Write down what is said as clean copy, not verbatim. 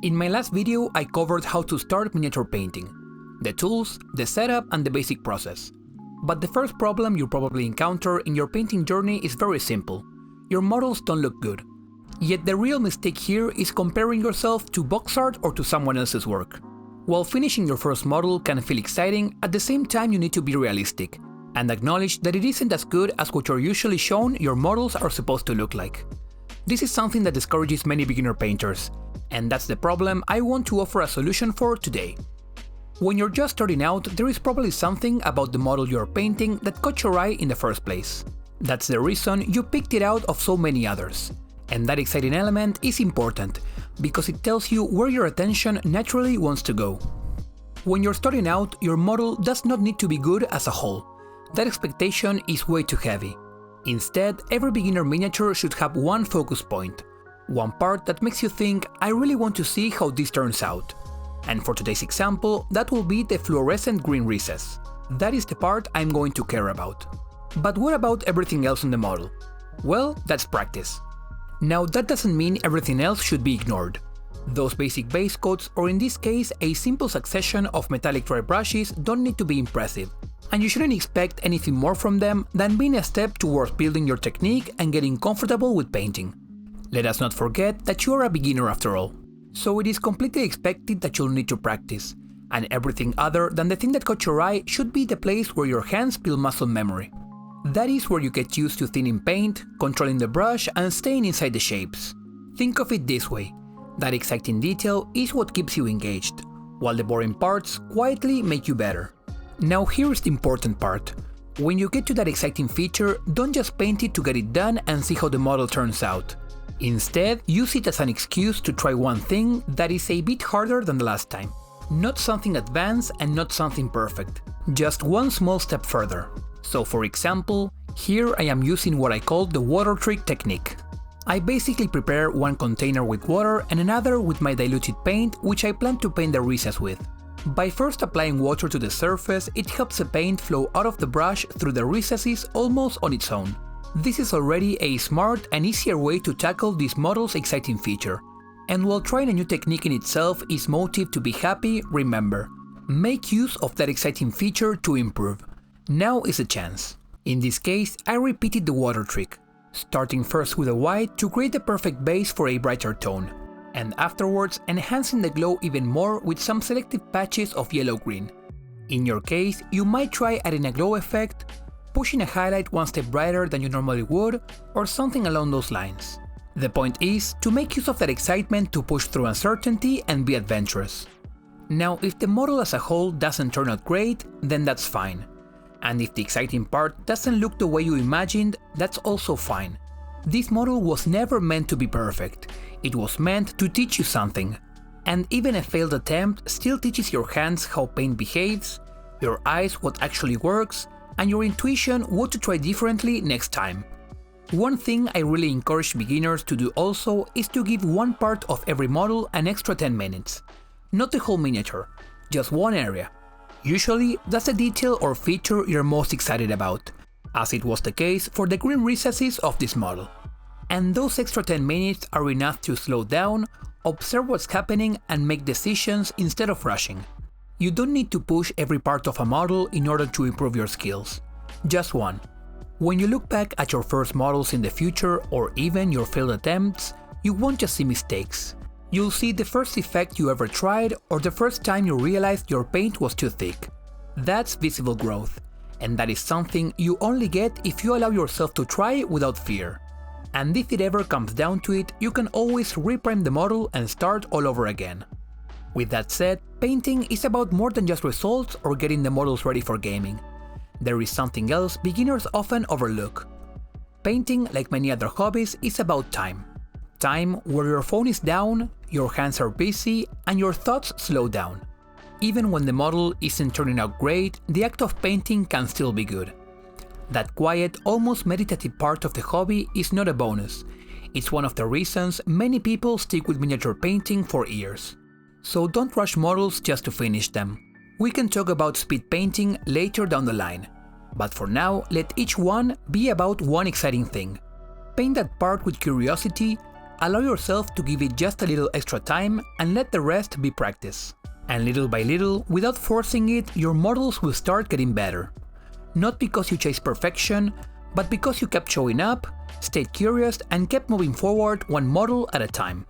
In my last video, I covered how to start miniature painting, the tools, the setup, and the basic process. But the first problem you'll probably encounter in your painting journey is very simple. Your models don't look good. Yet the real mistake here is comparing yourself to box art or to someone else's work. While finishing your first model can feel exciting, at the same time you need to be realistic and acknowledge that it isn't as good as what you're usually shown your models are supposed to look like. This is something that discourages many beginner painters, and that's the problem I want to offer a solution for today. When you're just starting out, there is probably something about the model you're painting that caught your eye in the first place. That's the reason you picked it out of so many others. And that exciting element is important, because it tells you where your attention naturally wants to go. When you're starting out, your model does not need to be good as a whole. That expectation is way too heavy. Instead, every beginner miniature should have one focus point. One part that makes you think, I really want to see how this turns out. And for today's example, that will be the fluorescent green recess. That is the part I'm going to care about. But what about everything else on the model? Well, that's practice. Now that doesn't mean everything else should be ignored. Those basic base coats, or in this case a simple succession of metallic dry brushes, don't need to be impressive, and you shouldn't expect anything more from them than being a step towards building your technique and getting comfortable with painting. Let us not forget that you are a beginner after all, so it is completely expected that you'll need to practice, and everything other than the thing that caught your eye should be the place where your hands build muscle memory. That is where you get used to thinning paint, controlling the brush, and staying inside the shapes. Think of it this way: that exciting detail is what keeps you engaged, while the boring parts quietly make you better. Now here's the important part. When you get to that exciting feature, don't just paint it to get it done and see how the model turns out. Instead, use it as an excuse to try one thing that is a bit harder than the last time. Not something advanced and not something perfect, just one small step further. So for example, here I am using what I call the water trick technique. I basically prepare one container with water and another with my diluted paint, which I plan to paint the recess with. By first applying water to the surface, it helps the paint flow out of the brush through the recesses almost on its own. This is already a smart and easier way to tackle this model's exciting feature. And while trying a new technique in itself is motive to be happy, remember, make use of that exciting feature to improve. Now is a chance. In this case, I repeated the water trick, starting first with a white to create the perfect base for a brighter tone, and afterwards enhancing the glow even more with some selective patches of yellow-green. In your case, you might try adding a glow effect, pushing a highlight one step brighter than you normally would, or something along those lines. The point is to make use of that excitement to push through uncertainty and be adventurous. Now, if the model as a whole doesn't turn out great, then that's fine. And if the exciting part doesn't look the way you imagined, that's also fine. This model was never meant to be perfect, it was meant to teach you something. And even a failed attempt still teaches your hands how paint behaves, your eyes what actually works, and your intuition what to try differently next time. One thing I really encourage beginners to do also is to give one part of every model an extra 10 minutes. Not the whole miniature, just one area. Usually, that's a detail or feature you're most excited about, as it was the case for the green recesses of this model. And those extra 10 minutes are enough to slow down, observe what's happening, and make decisions instead of rushing. You don't need to push every part of a model in order to improve your skills. Just one. When you look back at your first models in the future, or even your failed attempts, you won't just see mistakes. You'll see the first effect you ever tried, or the first time you realized your paint was too thick. That's visible growth, and that is something you only get if you allow yourself to try without fear. And if it ever comes down to it, you can always reprime the model and start all over again. With that said, painting is about more than just results or getting the models ready for gaming. There is something else beginners often overlook. Painting, like many other hobbies, is about time. Time where your phone is down, your hands are busy, and your thoughts slow down. Even when the model isn't turning out great, the act of painting can still be good. That quiet, almost meditative part of the hobby is not a bonus. It's one of the reasons many people stick with miniature painting for years. So don't rush models just to finish them. We can talk about speed painting later down the line. But for now, let each one be about one exciting thing. Paint that part with curiosity, Allow yourself to give it just a little extra time and let the rest be practice. And little by little, without forcing it, your models will start getting better. Not because you chased perfection, but because you kept showing up, stayed curious, and kept moving forward one model at a time.